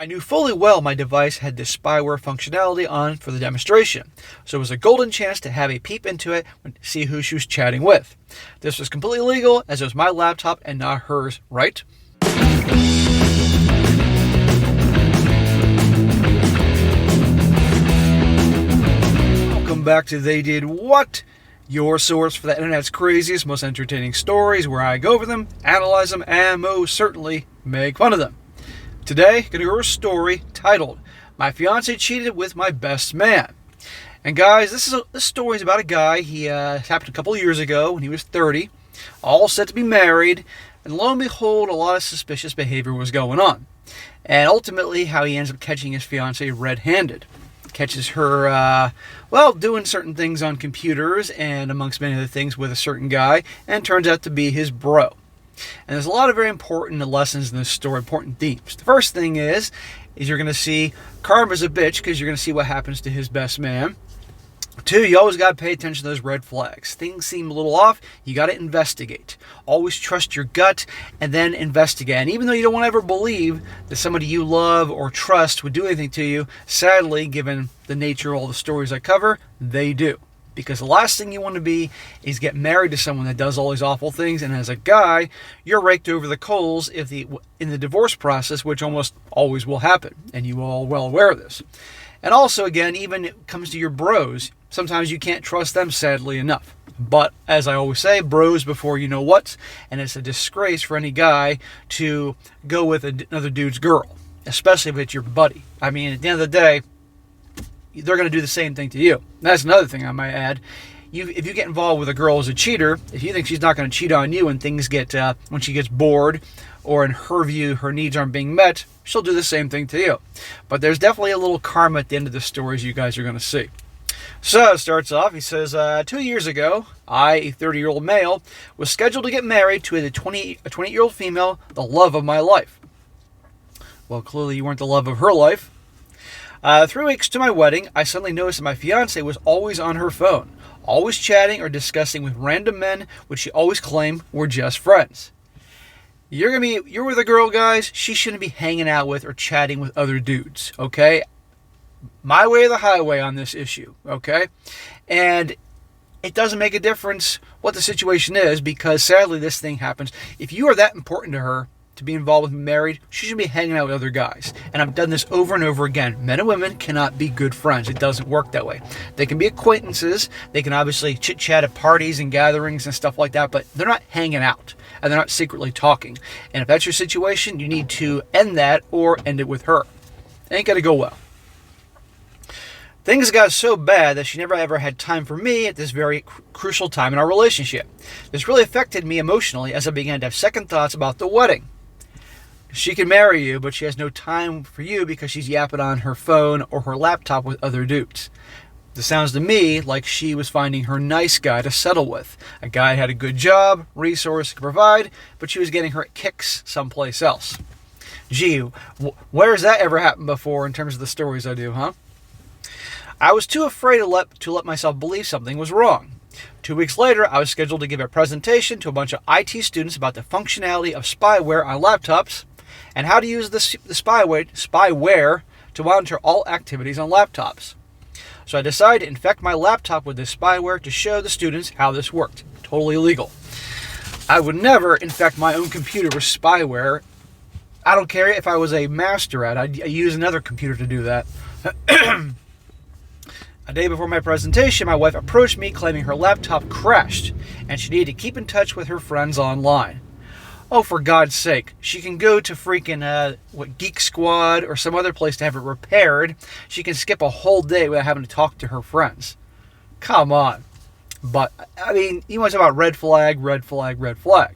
I knew fully well my device had this spyware functionality on for the demonstration, so it was a golden chance to have a peep into it and see who she was chatting with. This was completely legal as it was my laptop and not hers, right? Welcome back to They Did What? Your source for the internet's craziest, most entertaining stories, where I go over them, analyze them, and most certainly make fun of them. Today, going to go over a story titled, My Fiancée Cheated with My Best Man. And guys, this story is about a guy. He happened a couple of years ago when he was 30, all set to be married, and lo and behold, a lot of suspicious behavior was going on. And ultimately, how he ends up catching his fiancée red-handed. Catches her, doing certain things on computers and amongst many other things with a certain guy, and turns out to be his bro. And there's a lot of very important lessons in this story, important themes. The first thing is you're going to see karma's a bitch because you're going to see what happens to his best man. 2, you always got to pay attention to those red flags. Things seem a little off, you got to investigate. Always trust your gut and then investigate. And even though you don't want to ever believe that somebody you love or trust would do anything to you, sadly, given the nature of all the stories I cover, they do. Because the last thing you want to be is get married to someone that does all these awful things, and as a guy, you're raked over the coals in the divorce process, which almost always will happen, and you are all well aware of this. And also, again, even when it comes to your bros, sometimes you can't trust them, sadly enough. But, as I always say, bros before you know what, and it's a disgrace for any guy to go with another dude's girl, especially if it's your buddy. I mean, at the end of the day, they're going to do the same thing to you. That's another thing I might add. If you get involved with a girl as a cheater, if you think she's not going to cheat on you when things get, when she gets bored, or in her view, her needs aren't being met, she'll do the same thing to you. But there's definitely a little karma at the end of the stories you guys are going to see. So it starts off, he says, 2 years ago, I, a 30-year-old male, was scheduled to get married to a 28-year-old female, the love of my life. Well, clearly you weren't the love of her life. 3 weeks to my wedding, I suddenly noticed that my fiancée was always on her phone, always chatting or discussing with random men, which she always claimed were just friends. You're with a girl, guys, she shouldn't be hanging out with or chatting with other dudes, okay? My way or the highway on this issue, okay? And it doesn't make a difference what the situation is, because sadly this thing happens. If you are that important to her, to be involved with married, she should be hanging out with other guys. And I've done this over and over again. Men and women cannot be good friends. It doesn't work that way. They can be acquaintances. They can obviously chit-chat at parties and gatherings and stuff like that, but they're not hanging out and they're not secretly talking. And if that's your situation, you need to end that or end it with her. It ain't gonna go well. Things got so bad that she never ever had time for me at this very crucial time in our relationship. This really affected me emotionally as I began to have second thoughts about the wedding. She can marry you, but she has no time for you because she's yapping on her phone or her laptop with other dudes. This sounds to me like she was finding her nice guy to settle with. A guy had a good job, resource to provide, but she was getting her kicks someplace else. Gee, where has that ever happened before in terms of the stories I do, huh? I was too afraid to let myself believe something was wrong. 2 weeks later, I was scheduled to give a presentation to a bunch of IT students about the functionality of spyware on laptops, and how to use the spyware to monitor all activities on laptops. So I decided to infect my laptop with this spyware to show the students how this worked. Totally illegal. I would never infect my own computer with spyware. I don't care if I was a master at it. I'd use another computer to do that. A day before my presentation, my wife approached me claiming her laptop crashed and she needed to keep in touch with her friends online. Oh, for God's sake, she can go to freaking, Geek Squad or some other place to have it repaired. She can skip a whole day without having to talk to her friends. Come on. But, I mean, you want to talk about red flag, red flag, red flag.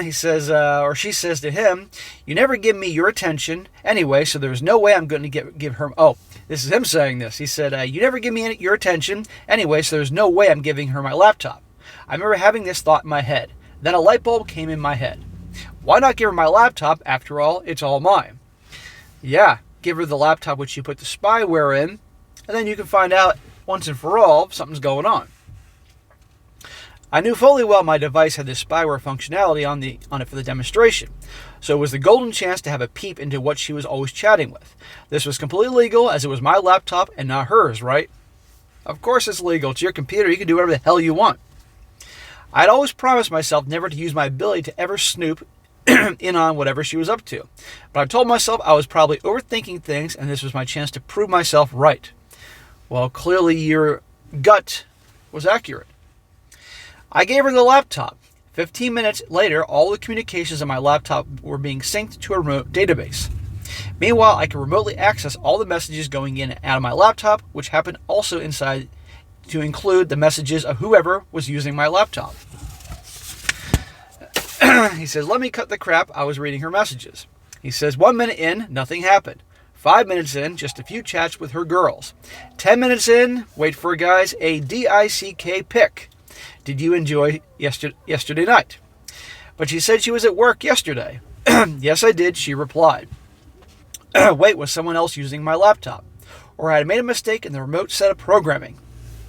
He says, or she says to him, you never give me your attention anyway, so there's no way I'm going to give her... Oh, this is him saying this. He said, you never give me your attention anyway, so there's no way I'm giving her my laptop. I remember having this thought in my head. Then a light bulb came in my head. Why not give her my laptop? After all, it's all mine. Yeah, give her the laptop which you put the spyware in, and then you can find out once and for all if something's going on. I knew fully well my device had this spyware functionality on it for the demonstration, so it was the golden chance to have a peep into what she was always chatting with. This was completely legal, as it was my laptop and not hers, right? Of course it's legal. It's your computer. You can do whatever the hell you want. I'd always promised myself never to use my ability to ever snoop in on whatever she was up to. But I told myself I was probably overthinking things, and this was my chance to prove myself right. Well, clearly your gut was accurate. I gave her the laptop. 15 minutes later, all the communications on my laptop were being synced to a remote database. Meanwhile, I could remotely access all the messages going in and out of my laptop, which happened also inside to include the messages of whoever was using my laptop. He says, let me cut the crap. I was reading her messages. He says, 1 minute in, nothing happened. 5 minutes in, just a few chats with her girls. 10 minutes in, wait for it, guys, a DICK pic. Did you enjoy yesterday night? But she said she was at work yesterday. Yes, I did, she replied. Wait, was someone else using my laptop? Or had I made a mistake in the remote set of programming?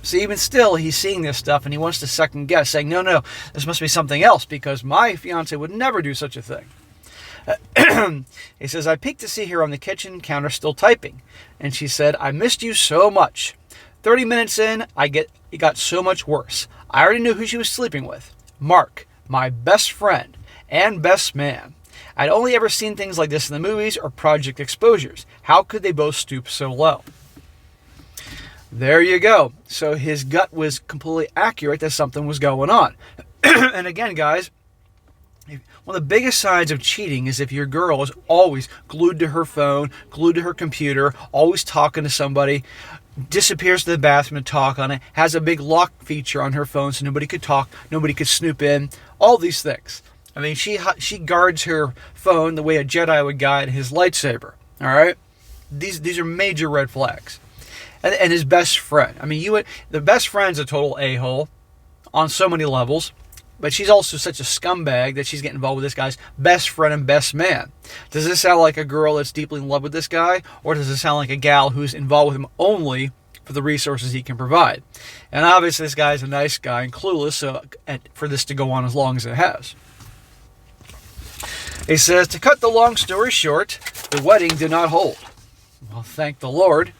See, even still, he's seeing this stuff and he wants to second guess, saying, no, this must be something else because my fiancé would never do such a thing. He says, I peeked to see her on the kitchen counter still typing. And she said, I missed you so much. 30 minutes in, it got so much worse. I already knew who she was sleeping with. Mark, my best friend and best man. I'd only ever seen things like this in the movies or project exposures. How could they both stoop so low? There you go. So his gut was completely accurate that something was going on. And again, guys, one of the biggest signs of cheating is if your girl is always glued to her phone, glued to her computer, always talking to somebody, disappears to the bathroom to talk on it, has a big lock feature on her phone so nobody could talk, nobody could snoop in, all these things. I mean, she guards her phone the way a Jedi would guard his lightsaber. All right? These are major red flags. And his best friend. I mean, the best friend's a total a-hole on so many levels, but she's also such a scumbag that she's getting involved with this guy's best friend and best man. Does this sound like a girl that's deeply in love with this guy, or does it sound like a gal who's involved with him only for the resources he can provide? And obviously this guy's a nice guy and clueless for this to go on as long as it has. He says, to cut the long story short, the wedding did not hold. Well, thank the Lord.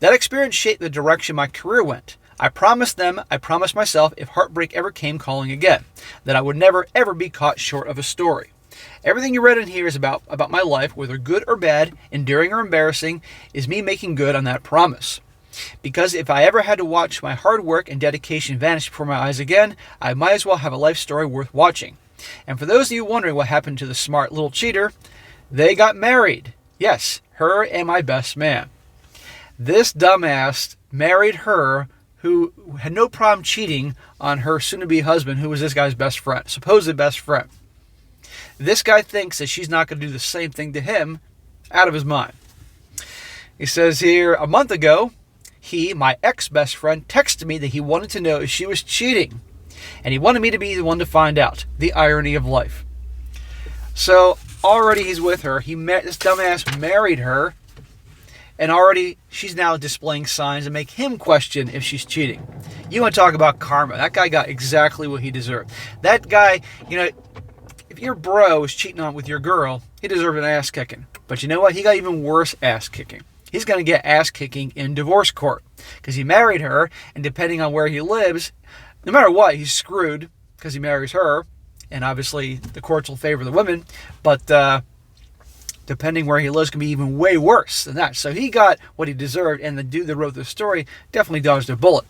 That experience shaped the direction my career went. I promised myself, if heartbreak ever came calling again, that I would never, ever be caught short of a story. Everything you read in here is about my life, whether good or bad, enduring or embarrassing, is me making good on that promise. Because if I ever had to watch my hard work and dedication vanish before my eyes again, I might as well have a life story worth watching. And for those of you wondering what happened to the smart little cheater, they got married. Yes, her and my best man. This dumbass married her, who had no problem cheating on her soon-to-be husband, who was this guy's best friend, supposed best friend. This guy thinks that she's not going to do the same thing to him, out of his mind. He says here, a month ago, my ex-best friend, texted me that he wanted to know if she was cheating. And he wanted me to be the one to find out. The irony of life. So, already he's with her. This dumbass married her. And already she's now displaying signs that make him question if she's cheating. You want to talk about karma. That guy got exactly what he deserved. That guy, if your bro is cheating on with your girl, he deserved an ass kicking. But you know what? He got even worse ass kicking. He's going to get ass kicking in divorce court. Because he married her, and depending on where he lives, no matter what, he's screwed because he marries her. And obviously the courts will favor the women. But depending where he lives, can be even way worse than that. So he got what he deserved, and the dude that wrote the story definitely dodged a bullet.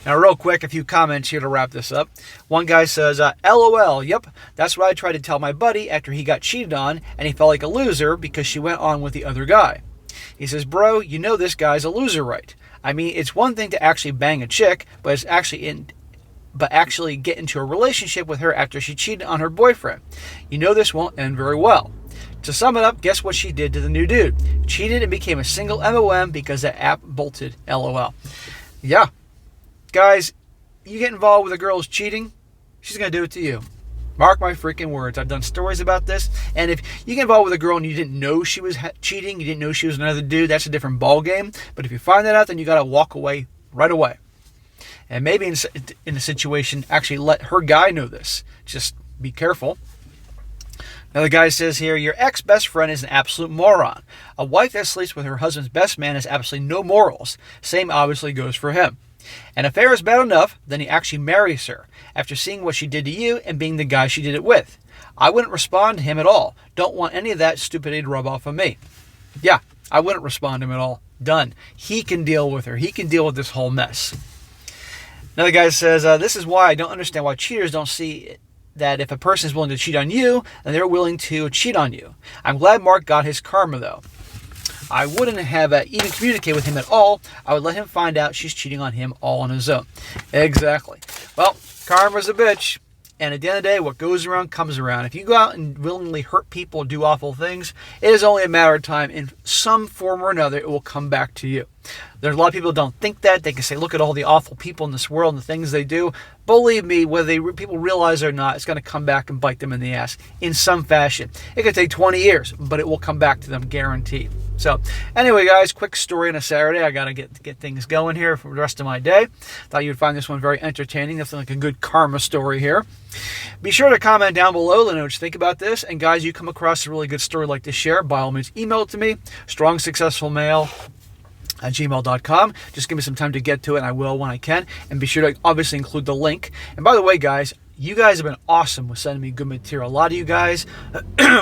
Now, real quick, a few comments here to wrap this up. One guy says, LOL, yep, that's what I tried to tell my buddy after he got cheated on, and he felt like a loser because she went on with the other guy. He says, bro, you know this guy's a loser, right? I mean, it's one thing to actually bang a chick, but actually get into a relationship with her after she cheated on her boyfriend. You know this won't end very well. To sum it up, guess what she did to the new dude? Cheated and became a single MOM because that app bolted. LOL. Yeah. Guys, you get involved with a girl who's cheating, she's going to do it to you. Mark my freaking words. I've done stories about this. And if you get involved with a girl and you didn't know she was cheating, you didn't know she was another dude, that's a different ball game. But if you find that out, then you got to walk away right away. And maybe in a situation, actually let her guy know this. Just be careful. Now the guy says here, your ex-best friend is an absolute moron. A wife that sleeps with her husband's best man has absolutely no morals. Same obviously goes for him. An affair is bad enough, then he actually marries her, after seeing what she did to you and being the guy she did it with. I wouldn't respond to him at all. Don't want any of that stupidity to rub off on me. Yeah, I wouldn't respond to him at all. Done. He can deal with her. He can deal with this whole mess. Another guy says, this is why I don't understand why cheaters don't see that if a person is willing to cheat on you, then they're willing to cheat on you. I'm glad Mark got his karma, though. I wouldn't have even communicated with him at all. I would let him find out she's cheating on him all on his own. Exactly. Well, karma's a bitch. And at the end of the day, what goes around comes around. If you go out and willingly hurt people and do awful things, it is only a matter of time. In some form or another, it will come back to you. There's a lot of people who don't think that. They can say, look at all the awful people in this world and the things they do. Believe me, whether people realize it or not, it's going to come back and bite them in the ass in some fashion. It could take 20 years, but it will come back to them, guaranteed. So anyway, guys, quick story on a Saturday. I got to get things going here for the rest of my day. Thought you'd find this one very entertaining. Definitely like a good karma story here. Be sure to comment down below. Let me know what you think about this. And guys, you come across a really good story like this, share, by all means, email it to me. strongsuccessfulmale@gmail.com. Just give me some time to get to it, and I will when I can. And be sure to obviously include the link. And by the way, guys, you guys have been awesome with sending me good material. A lot of you guys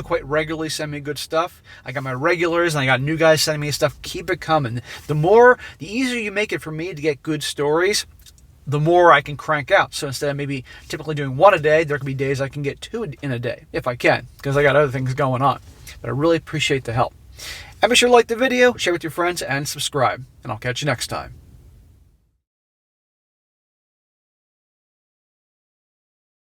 quite regularly send me good stuff. I got my regulars, and I got new guys sending me stuff. Keep it coming. The easier you make it for me to get good stories, the more I can crank out. So instead of maybe typically doing one a day, there can be days I can get 2 in a day, if I can, because I got other things going on. But I really appreciate the help. And be sure to like the video, share with your friends, and subscribe. And I'll catch you next time.